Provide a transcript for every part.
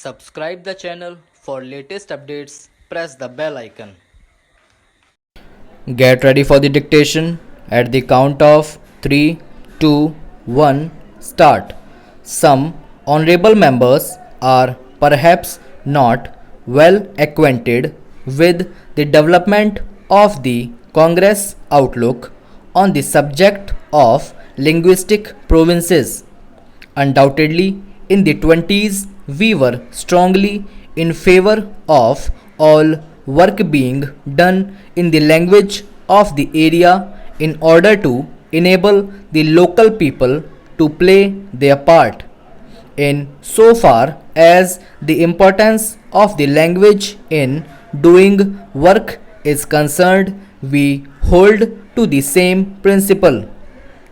Subscribe the channel for latest updates. Press the bell icon. Get ready for the dictation at the count of 3, 2, 1, start. Some honorable members are perhaps not well acquainted with the development of the Congress outlook on the subject of linguistic provinces. Undoubtedly, in the 20s, we were strongly in favor of all work being done in the language of the area in order to enable the local people to play their part. In so far as the importance of the language in doing work is concerned, we hold to the same principle.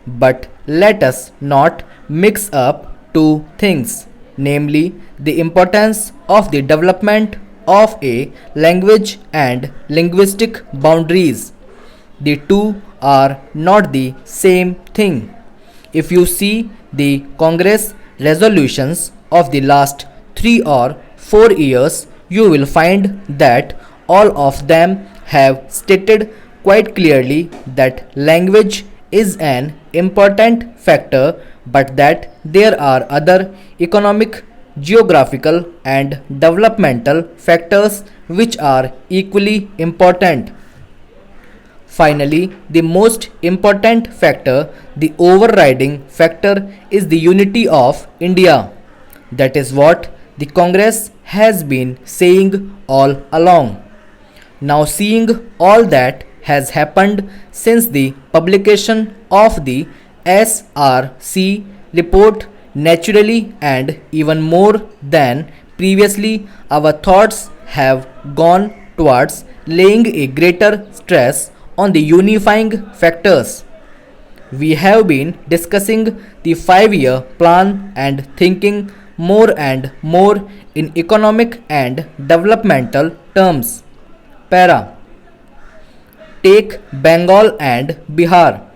But let us not mix up two things, namely the importance of the development of a language and linguistic boundaries. The two are not the same thing. If you see the Congress resolutions of the last 3 or 4 years, you will find that all of them have stated quite clearly that language is an important factor, but that there are other economic, geographical, and developmental factors which are equally important. Finally, the most important factor, the overriding factor, is the unity of India. That is what the Congress has been saying all along. Now, seeing all that has happened since the publication of the SRC report, naturally and even more than previously, our thoughts have gone towards laying a greater stress on the unifying factors. We have been discussing the 5 year plan and thinking more and more in economic and developmental terms. Para. Take Bengal and Bihar.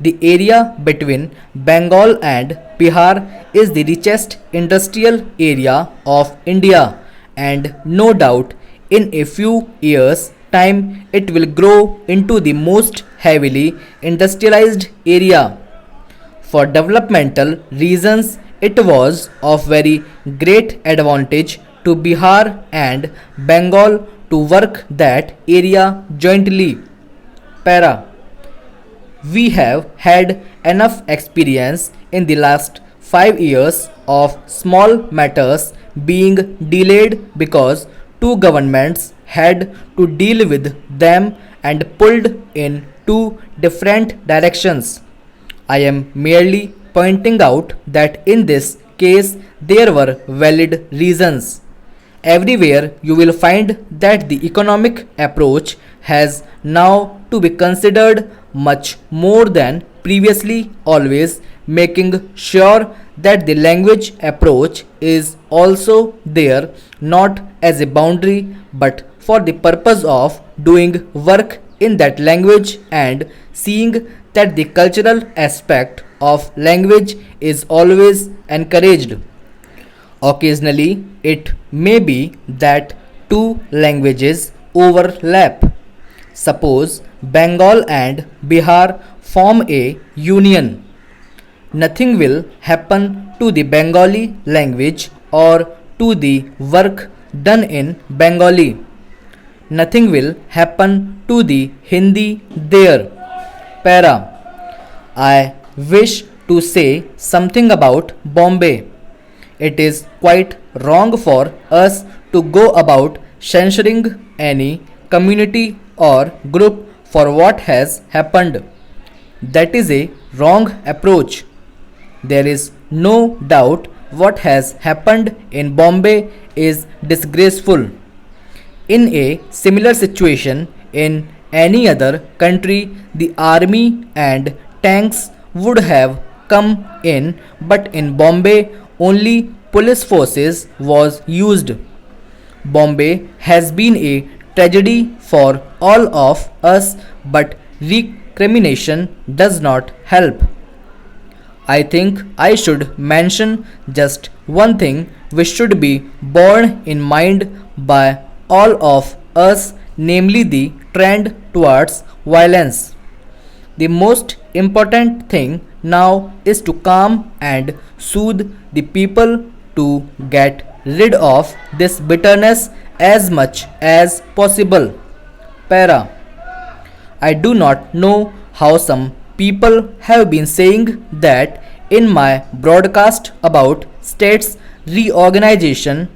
The area between Bengal and Bihar is the richest industrial area of India, and no doubt in a few years' time it will grow into the most heavily industrialized area. For developmental reasons, it was of very great advantage to Bihar and Bengal to work that area jointly. Para. We have had enough experience in the last 5 years of small matters being delayed because two governments had to deal with them and pulled in two different directions. I am merely pointing out that in this case there were valid reasons. Everywhere you will find that the economic approach has now to be considered much more than previously, always making sure that the language approach is also there, not as a boundary but for the purpose of doing work in that language and seeing that the cultural aspect of language is always encouraged. Occasionally, it may be that two languages overlap. Suppose Bengal and Bihar form a union. Nothing will happen to the Bengali language or to the work done in Bengali. Nothing will happen to the Hindi there. Para. I wish to say something about Bombay. It is quite wrong for us to go about censuring any community or group for what has happened. That is a wrong approach. There is no doubt what has happened in Bombay is disgraceful. In a similar situation in any other country, the army and tanks would have come in, but in Bombay only police forces was used. Bombay has been a tragedy for all of us, but recrimination does not help. I think I should mention just one thing, which should be borne in mind by all of us, namely the trend towards violence. The most important thing now is to calm and soothe the people to get rid of this bitterness as much as possible. Para. I do not know how some people have been saying that in my broadcast about states reorganization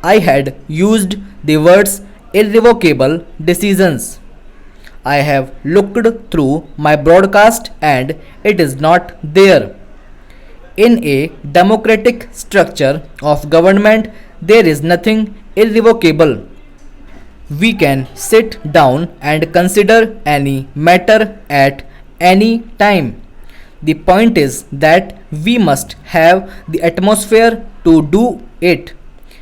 I had used the words irrevocable decisions. I have looked through my broadcast and it is not there. In a democratic structure of government, there is nothing irrevocable. We can sit down and consider any matter at any time. The point is that we must have the atmosphere to do it.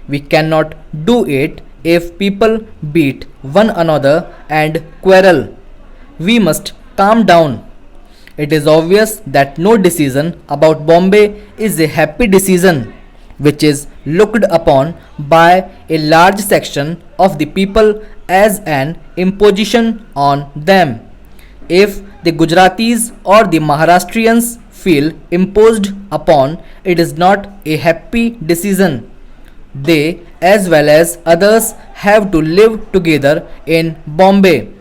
We cannot do it if people beat one another and quarrel. We must calm down. It is obvious that no decision about Bombay is a happy decision, which is looked upon by a large section of the people as an imposition on them. If the Gujaratis or the Maharashtrians feel imposed upon, it is not a happy decision. They, as well as others, have to live together in Bombay.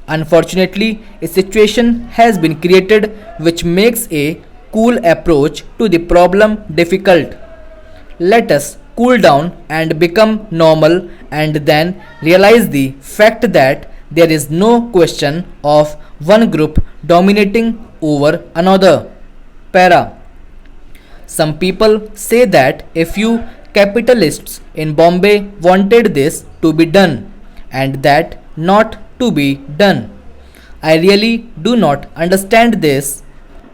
Unfortunately, a situation has been created which makes a cool approach to the problem difficult. Let us cool down and become normal and then realize the fact that there is no question of one group dominating over another. Para. Some people say that a few capitalists in Bombay wanted this to be done and that not to be done. I really do not understand this.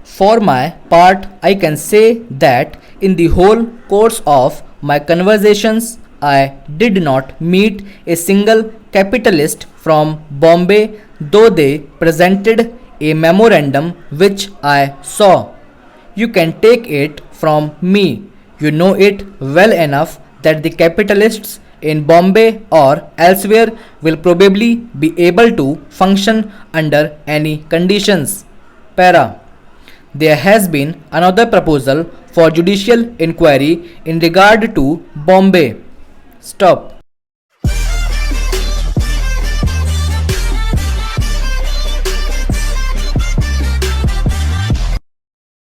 For my part, I can say that in the whole course of my conversations, I did not meet a single capitalist from Bombay, though they presented a memorandum which I saw. You can take it from me. You know it well enough that the capitalists in Bombay or elsewhere will probably be able to function under any conditions. Para. There has been another proposal for judicial inquiry in regard to Bombay. Stop.